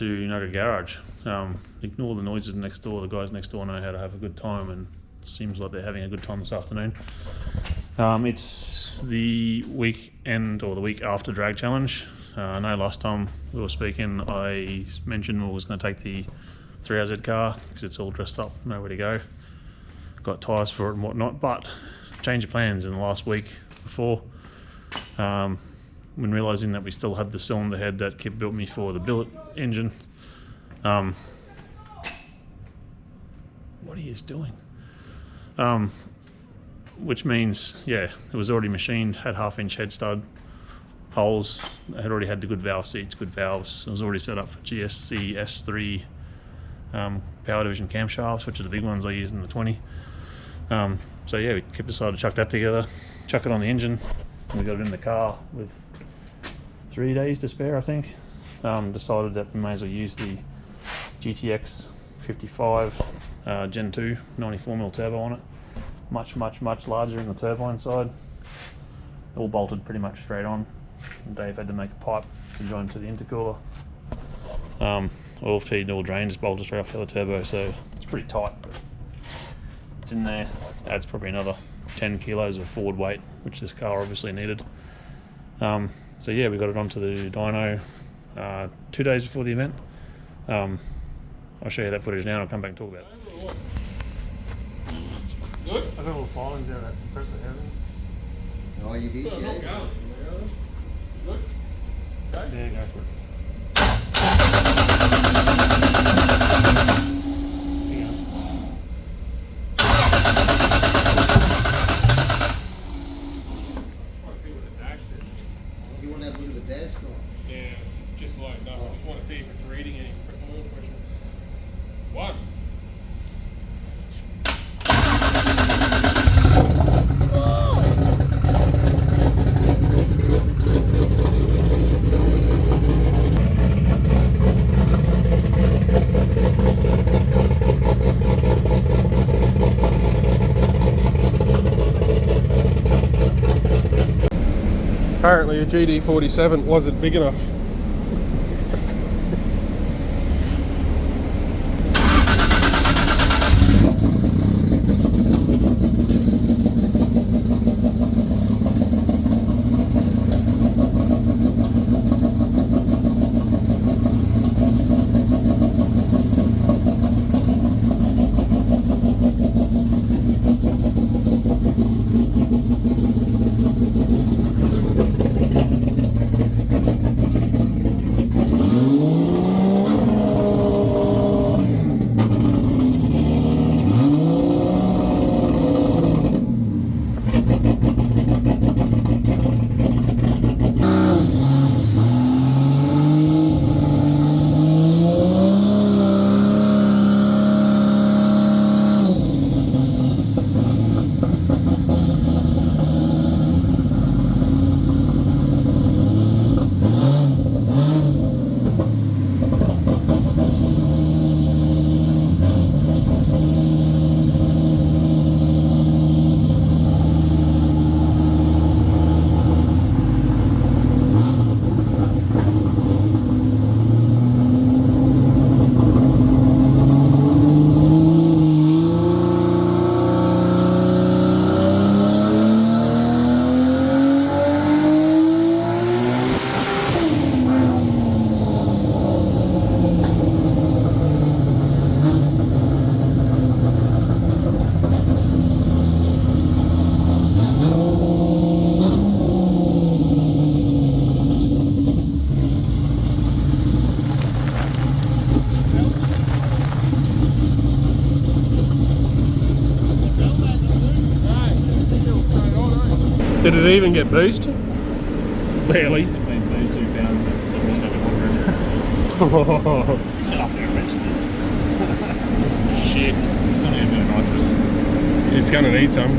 to Nugget Garage. Ignore the noises next door. The guys next door know how to have a good time, and it seems like they're having a good time this afternoon. It's the weekend or the week after Drag Challenge. I know last time we were speaking I mentioned we was going to take the 3RZ car because it's all dressed up, nowhere to go. Got tyres for it and whatnot, but change of plans in the last week before. When realising that we still had the cylinder head that Kip built me for the billet engine. What are you doing? Which means, yeah, it was already machined, had 1/2-inch head stud holes, it had already had the good valve seats, good valves. It was already set up for GSC S3 power division camshafts, which are the big ones I use in the 20. So yeah, Kip decided to chuck that together, chuck it on the engine, and we got it in the car with 3 days to spare, I think. Decided that we may as well use the GTX 55 Gen 2 94mm turbo on it. Much larger in the turbine side. All bolted pretty much straight on. And Dave had to make a pipe to join to the intercooler. Oil feed and oil drain is bolted straight off the other turbo, so it's pretty tight. But it's in there. Adds probably another 10 kilos of forward weight, which this car obviously needed. So yeah, we got it onto the dyno 2 days before the event. I'll show you that footage now and I'll come back and talk about it. Good? I've got all the filings out of that compressor, haven't you? Oh, you did? Well, Yeah. not going. Good? Okay. Yeah, go for it. You want to have a look at the dash car? Yeah, it's just loaded up. I just want to see if it's reading any oil pressure. One. Apparently a GD47 wasn't big enough. Did it even get boosted? Barely. Between 32 pounds and 7,700. Up there eventually. Shit. It's not even been nitrous. It's gonna need some.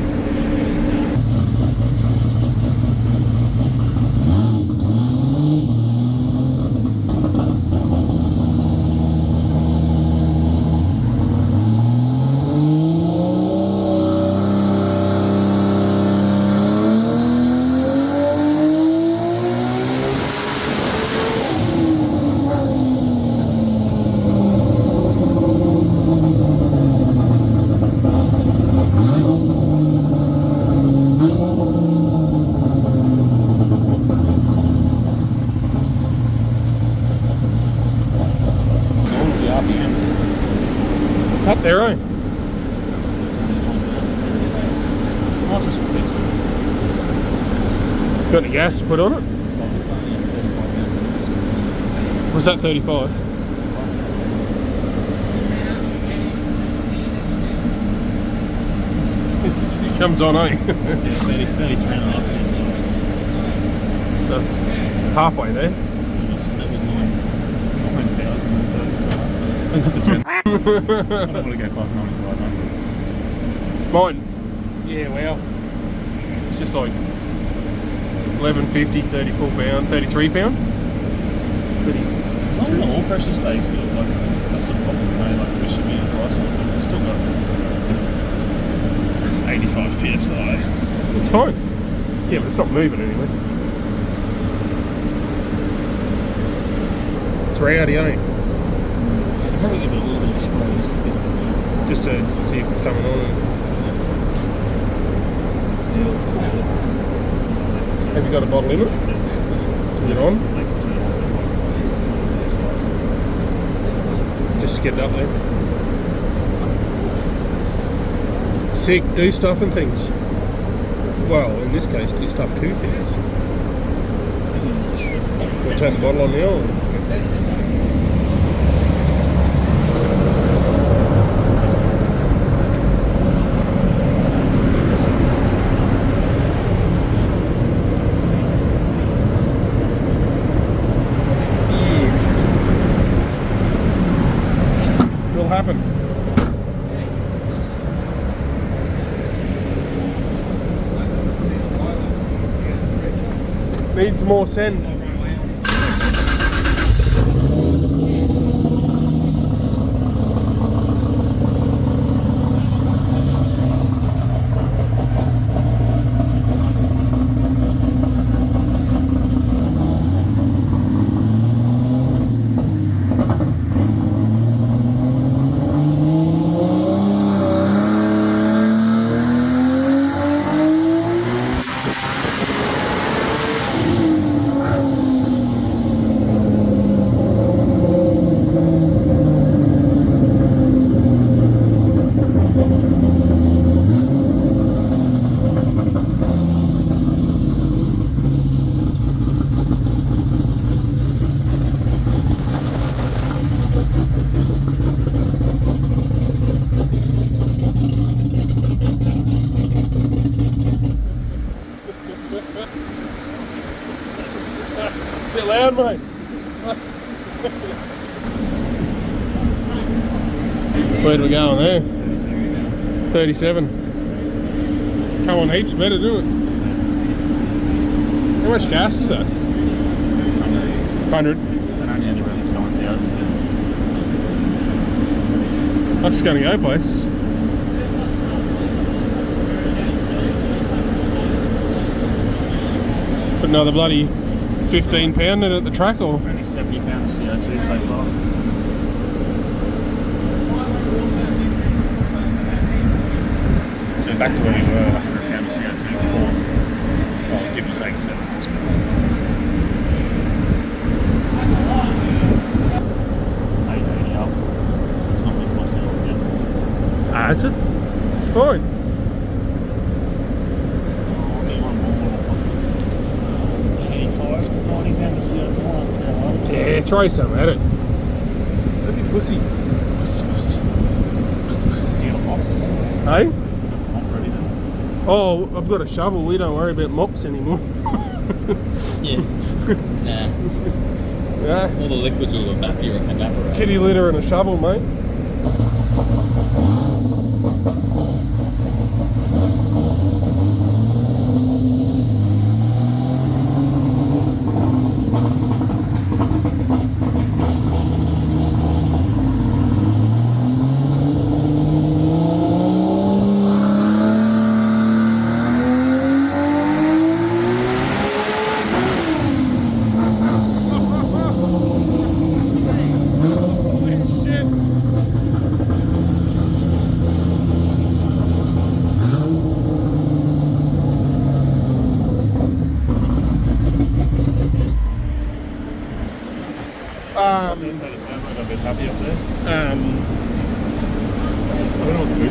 Up there, eh? I'll just fix it. Got any gas to put on it? Was that 35? It comes on, eh? Yeah, 33 and a half minutes. So it's halfway there. That was 9,035. I don't want to go past 9,500. Mine, Yeah, well. it's just like 1150, 34 pound, 33 pound. Pretty. As long as the oil pressure stays good, like, that's the problem, mate. Like, we should be in dry side, but it's still got 85 psi. It's fine. Yeah, but it's not moving anyway. It's rowdy, eh? Probably give it a little bit of spray just to get it. Just to see if it's coming on. Have you got a bottle in it? Is it on? Like, turn it off. Just to get it up there. Sick, do stuff and things. Well, in this case, do stuff to things. We'll turn the bottle on now. Yes. Will happen. Needs more send. Bit loud, mate. Where do we go on there? 37. Come on, heaps better, do it. How much gas is that? 100. And only had around 9,000. I'm just going to go places. Put another bloody 15 pound in at the track, or? Only 70 pounds of CO2 so far. So back to where we were, 100 pounds of CO2 before. Well, give or take 7 months. 880 up. It's not making myself yet. Ah, it's fine. I'll do one more. 85, 90 pounds of CO2 on it, Yeah, throw some at it. Don't be pussy. Pussy, pussy. Pussy, pussy. You got a mop? Hey? Mop ready then? Oh, I've got a shovel. We don't worry about mops anymore. Yeah. Nah. Yeah. All the liquids will evaporate. Kitty litter and a shovel, mate.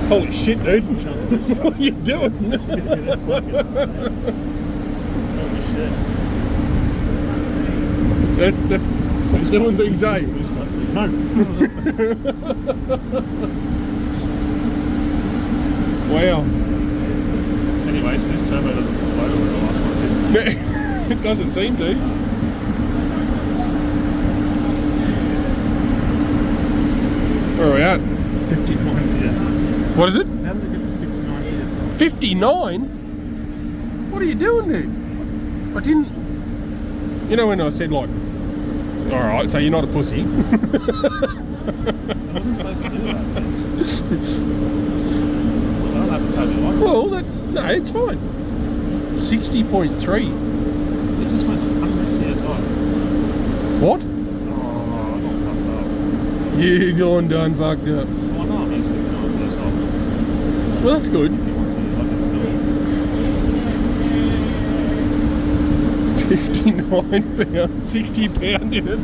Holy shit, dude. What are you doing? Holy shit. That's doing things, eh? No. Wow. Anyway, so this turbo doesn't flow where the last one did. It doesn't seem to. Where are we at? 59 PSI. What is it? How did it get to 59 PSI? 59? What are you doing, dude? I didn't... You know when I said, like, alright, so you're not a pussy. I wasn't supposed to do that. Well, I don't have to tell you what. Well, that's... No, it's fine. 60.3. It just went 100 PSI. What? Oh, I got fucked up. You gone done fucked up. Why not? Makes 59 PSI. Well, that's good. If you want to, I can do it. 59 pounds, 60 pound in it.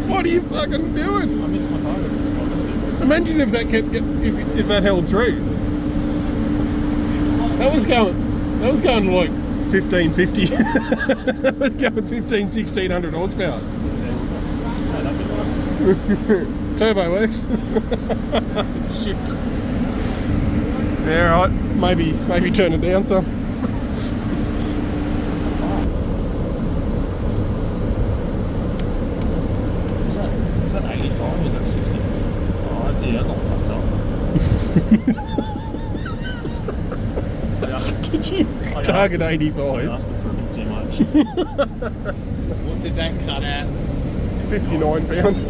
What are you fucking doing? I missed my target. Imagine if that if that held through. That was going like 1550. That was going 1600 horsepower. Yeah, that bit works. Turbo works. Shit. Yeah, right. Maybe turn it down some. Was that 85 or was that 60? Oh, yeah, I got fucked up. Did you target 85? I asked it for a bit too much. What did that cut out? 59 pounds.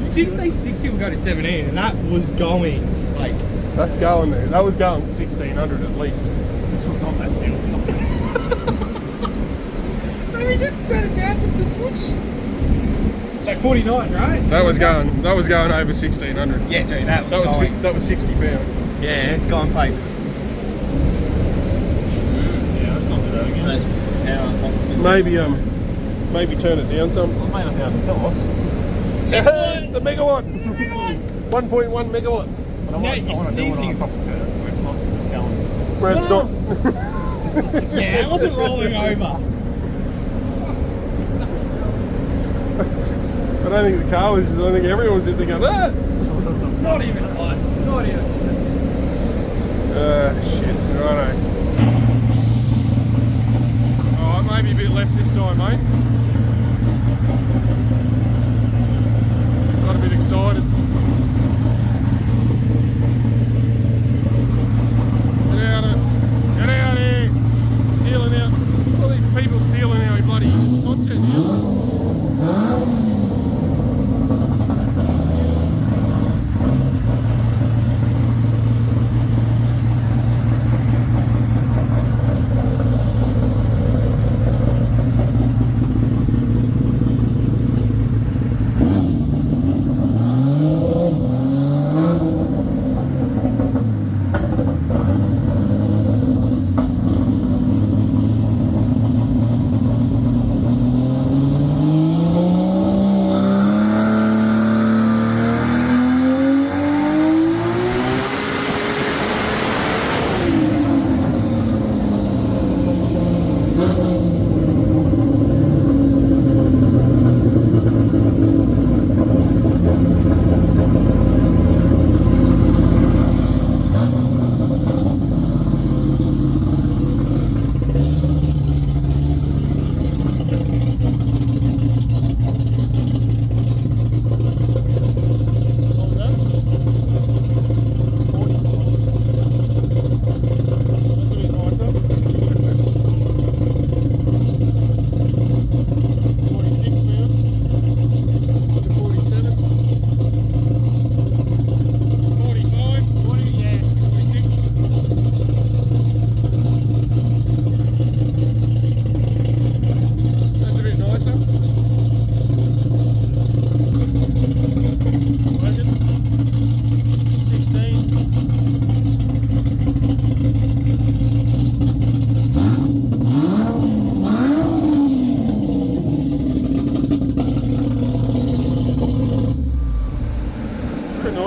You did say 60 will go to 17, and that was going like. That's going there. That was going 1600 at least. This was not that deal. Let me just turn it down just to switch. So 49, right? That was going over 1600. Yeah, dude, that was going. That was 60 pounds. Yeah, it's gone places. Yeah, let's not do that again. Maybe turn it down some. I made 1,000 kilowatts. It's the megawatt. 1.1 megawatts. But I No, want you're to do it on sneezing. a proper curve where it's not just going. Where it's not. Yeah, it wasn't rolling over. I don't think the car was. I think everyone was sitting there going, ah! Not even one. Not even. Shit. Righto. Alright, maybe a bit less this time, mate. Got a bit excited. Get out of here! Stealing out. All these people stealing our bloody content here.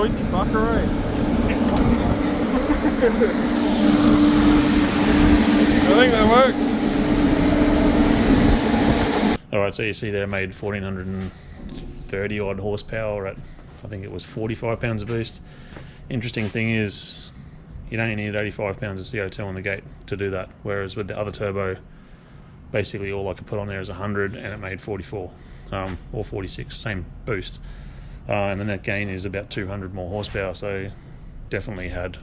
noisy fucker, eh? I think that works. Alright, so you see there made 1430 odd horsepower at, I think it was 45 pounds of boost. Interesting thing is, you only need 85 pounds of CO2 on the gate to do that, whereas with the other turbo, basically all I could put on there is 100 and it made 44 or 46, same boost. And the net gain is about 200 more horsepower, so definitely had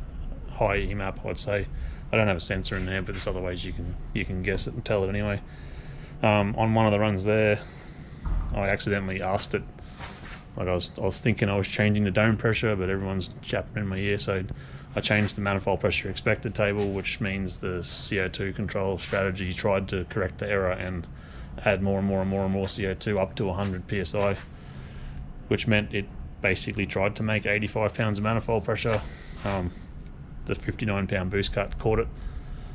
high EMAP, I'd say. I don't have a sensor in there, but there's other ways you can guess it and tell it anyway. On one of the runs there, I accidentally asked it, like I was thinking I was changing the dome pressure, but everyone's chapping in my ear, so I changed the manifold pressure expected table, which means the CO2 control strategy tried to correct the error and add more and more and more and more CO2 up to 100 psi, which meant it basically tried to make 85 pounds of manifold pressure. The 59 pound boost cut caught it,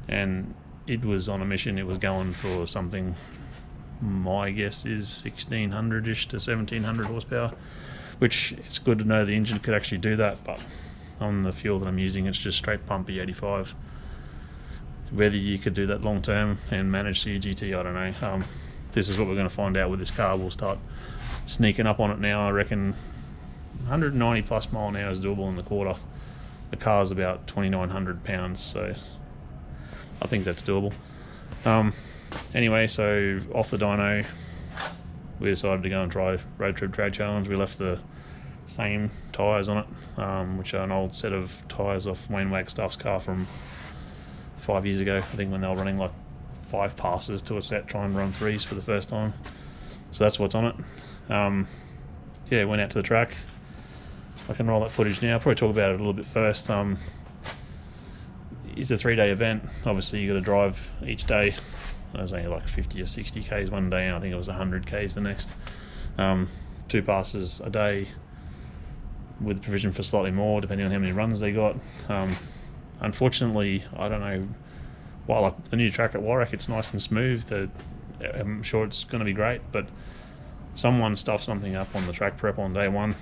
and it was on a mission. It was going for something, my guess is 1600-ish to 1700 horsepower, which it's good to know the engine could actually do that, but on the fuel that I'm using, it's just straight pump E85. Whether you could do that long term and manage CGT, I don't know. This is what we're going to find out with this car. We'll start sneaking up on it now. I reckon 190 plus mile an hour is doable in the quarter. The car's about 2,900 pounds, so I think that's doable. Anyway, so off the dyno, we decided to go and try Road Trip Trade Challenge. We left the same tyres on it, which are an old set of tyres off Wayne Wagstaff's car from 5 years ago. I think when they were running like 5 passes to a set, trying to run 3s for the first time. So that's what's on it. Yeah, went out to the track. I can roll that footage now. I'll probably talk about it a little bit first. It's a 3-day event. Obviously you got to drive each day. It was only like 50 or 60 k's one day, and I think it was 100 k's the next. 2 passes a day with provision for slightly more depending on how many runs they got. Unfortunately, I don't know, while like the new track at Warwick, it's nice and smooth. I'm sure it's going to be great, but someone stuffed something up on the track prep on day one.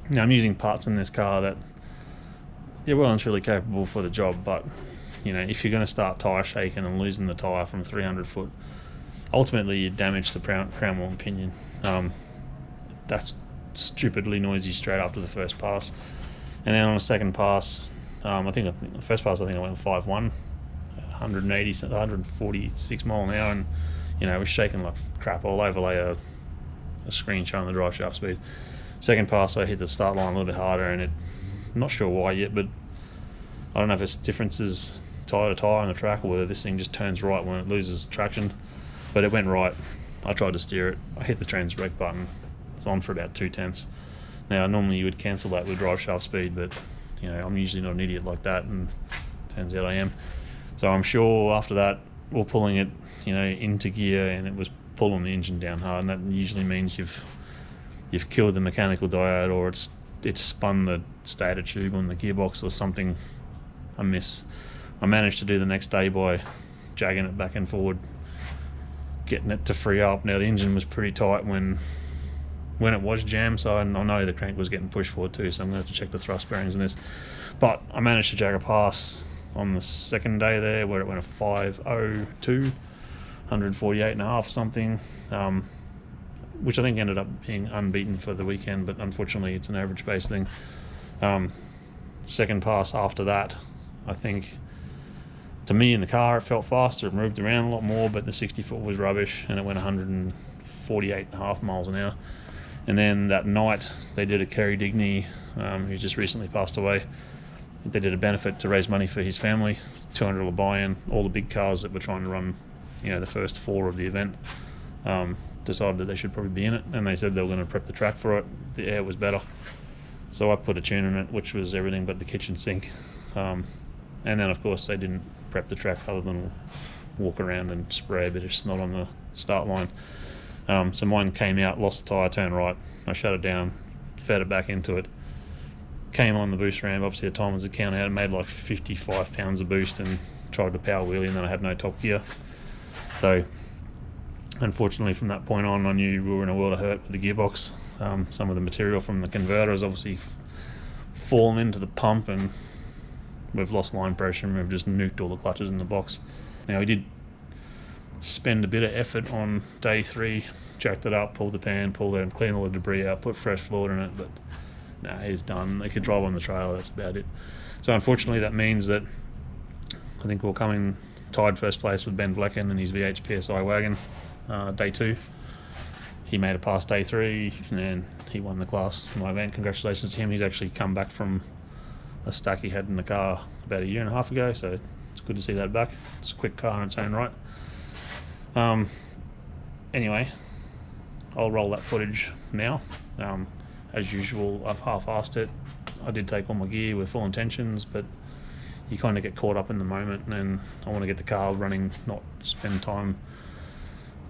Now I'm using parts in this car that they're well and truly capable for the job, but you know, if you're going to start tyre shaking and losing the tyre from 300 foot, ultimately you damage the crown wheel and pinion. That's stupidly noisy straight after the first pass, and then on the second pass, I think the first pass I went 5.1, 146 mile an hour, and you know, it was shaking like crap. I'll overlay a screen showing the drive shaft speed. Second pass I hit the start line a little bit harder, and I'm not sure why yet, but I don't know if it's differences tyre to tyre on the track or whether this thing just turns right when it loses traction, but it went right. I tried to steer it, I hit the trans brake button, it's on for about 2/10. Now normally you would cancel that with drive shaft speed, but you know, I'm usually not an idiot like that, and turns out I am. So I'm sure after that we're pulling it, you know, into gear, and it was pulling the engine down hard, and that usually means you've killed the mechanical diode, or it's spun the stator tube on the gearbox, or something amiss. I managed to do the next day by jagging it back and forward, getting it to free up. Now the engine was pretty tight when it was jammed, so I know the crank was getting pushed forward too, so I'm going to have to check the thrust bearings in this. But I managed to jag a pass on the second day there where it went a 5.02, 148.5 or something, which I think ended up being unbeaten for the weekend, but unfortunately it's an average base thing. Second pass after that, I think, to me in the car it felt faster, it moved around a lot more, but the 60 foot was rubbish, and it went 148.5 miles an hour. And then that night they did a Kerry Digney, who just recently passed away. They did a benefit to raise money for his family, $200 buy-in. All the big cars that were trying to run, you know, the first 4 of the event, decided that they should probably be in it, and they said they were going to prep the track for it. The air was better, so I put a tune in it, which was everything but the kitchen sink. And then of course they didn't prep the track other than walk around and spray a bit of snot on the start line. So mine came out, lost the tyre, turned right, I shut it down, fed it back into it, came on the boost ramp. Obviously the time was a count out, made like 55 pounds of boost, and tried to power wheelie, and then I had no top gear. So unfortunately, from that point on, I knew we were in a world of hurt with the gearbox. Some of the material from the converter has obviously fallen into the pump, and we've lost line pressure, and we've just nuked all the clutches in the box. Now, we did spend a bit of effort on day 3, jacked it up, pulled the pan, pulled it, and cleaned all the debris out, put fresh fluid in it, but nah, it's done. They could drive on the trailer, that's about it. So unfortunately, that means that I think we'll come in tied first place with Ben Blecken and his VH PSI wagon, day 2. He made it past day 3, and he won the class in my event. Congratulations to him. He's actually come back from a stack he had in the car about a year and a half ago, so it's good to see that back. It's a quick car in its own right. Anyway, I'll roll that footage now. As usual, I've half-assed it. I did take all my gear with full intentions, but you kind of get caught up in the moment, and I want to get the car running, not spend time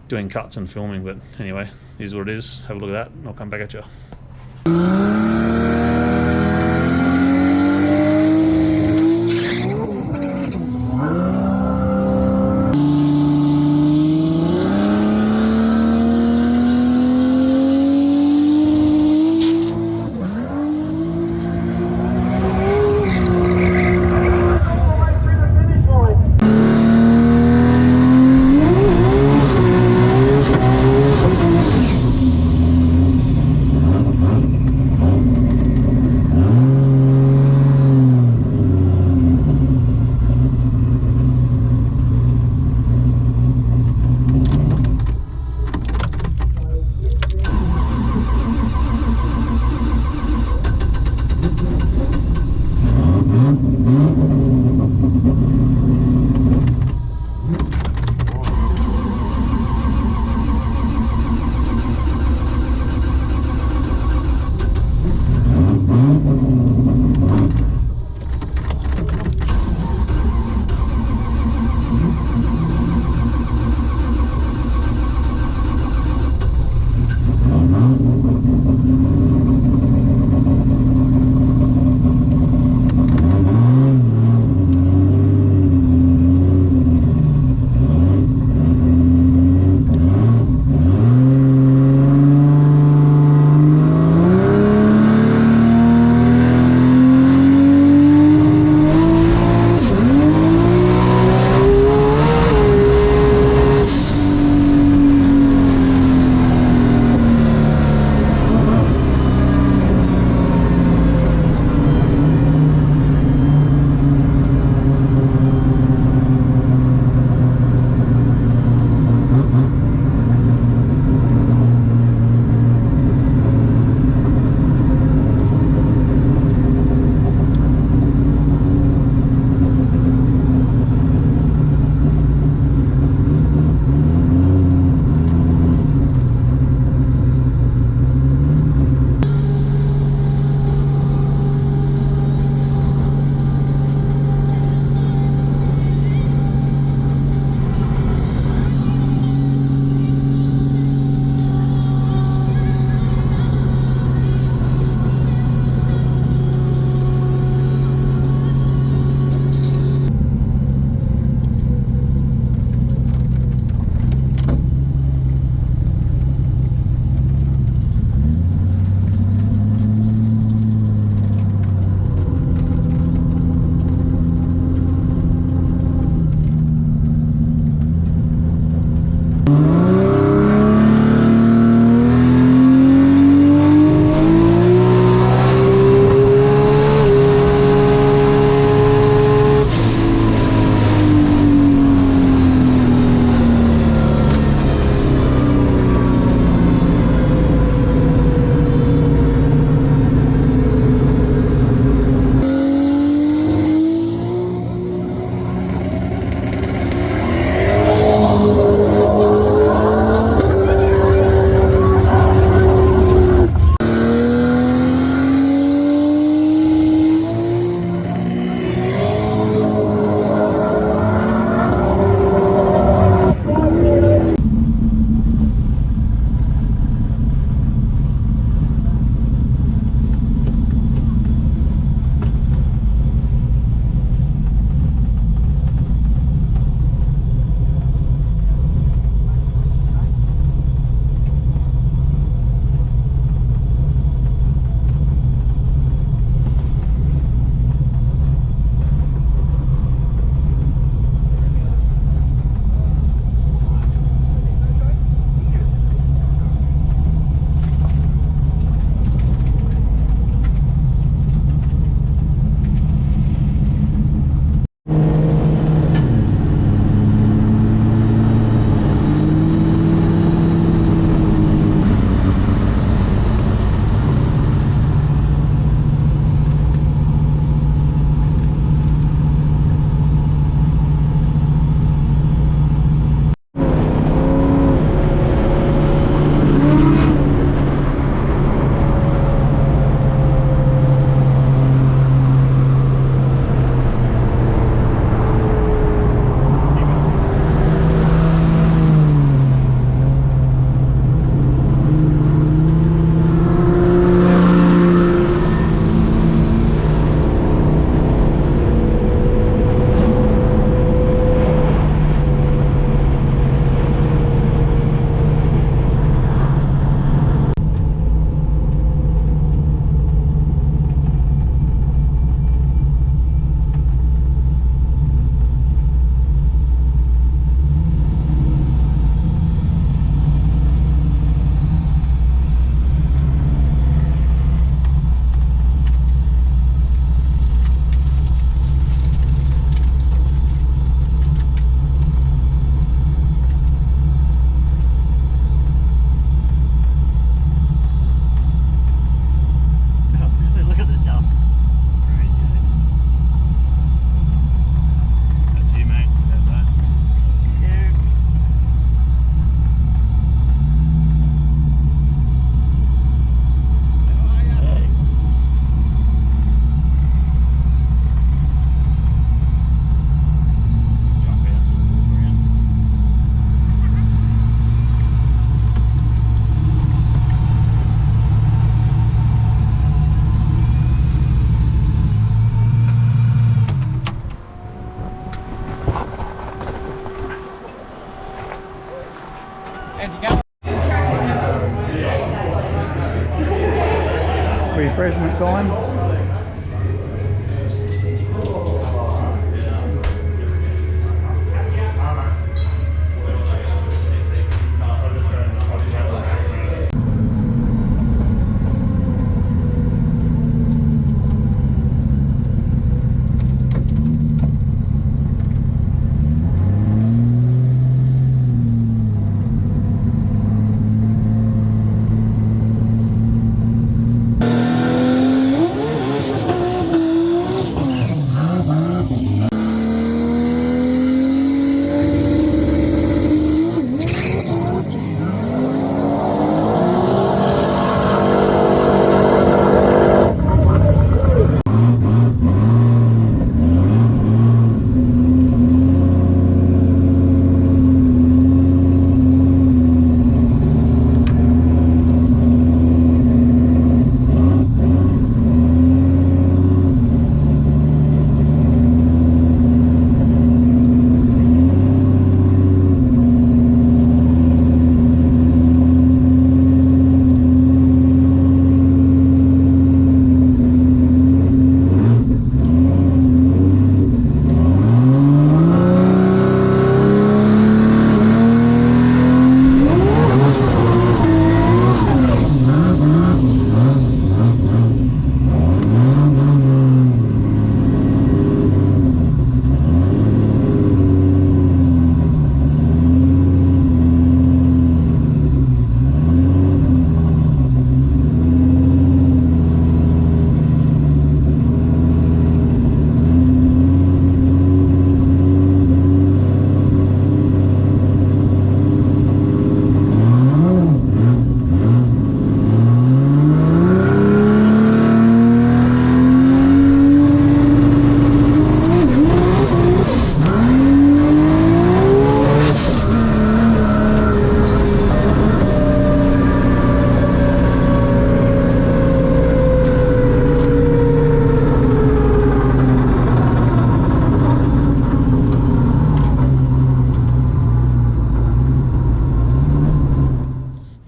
doing cuts and filming. But anyway, here's what it is. Have a look at that, and I'll come back at you. refreshment time.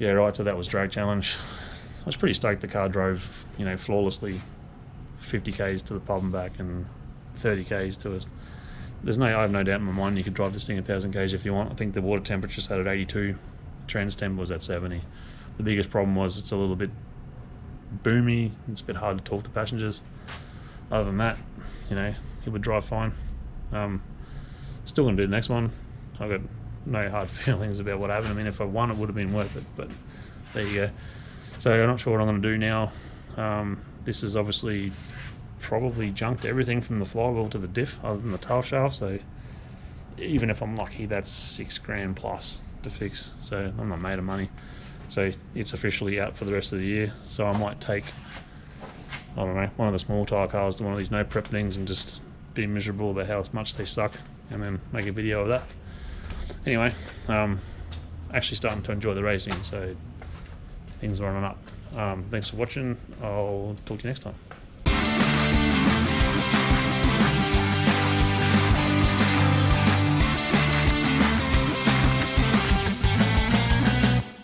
Yeah, right, so that was drag challenge. I was pretty stoked the car drove, you know, flawlessly 50 k's to the pub and back and 30 k's to us. I have no doubt in my mind you could drive this thing 1,000 k's if you want. I think the water temperature sat at 82, trans temp was at 70. The biggest problem was it's a little bit boomy, it's a bit hard to talk to passengers. Other than that, you know, it would drive fine. Still gonna do the next one. I've got no hard feelings about what happened. I mean, if I won, it would have been worth it, but there you go. So I'm not sure what I'm going to do now. This is obviously probably junked everything from the flywheel to the diff other than the tail shaft, so even if I'm lucky, that's $6,000 plus to fix, so I'm not made of money. So it's officially out for the rest of the year, so I might take, I don't know, one of the small tyre cars to one of these no prep things and just be miserable about how much they suck and then make a video of that. Anyway, actually starting to enjoy the racing, so things are on and up. Thanks for watching. I'll talk to you next time.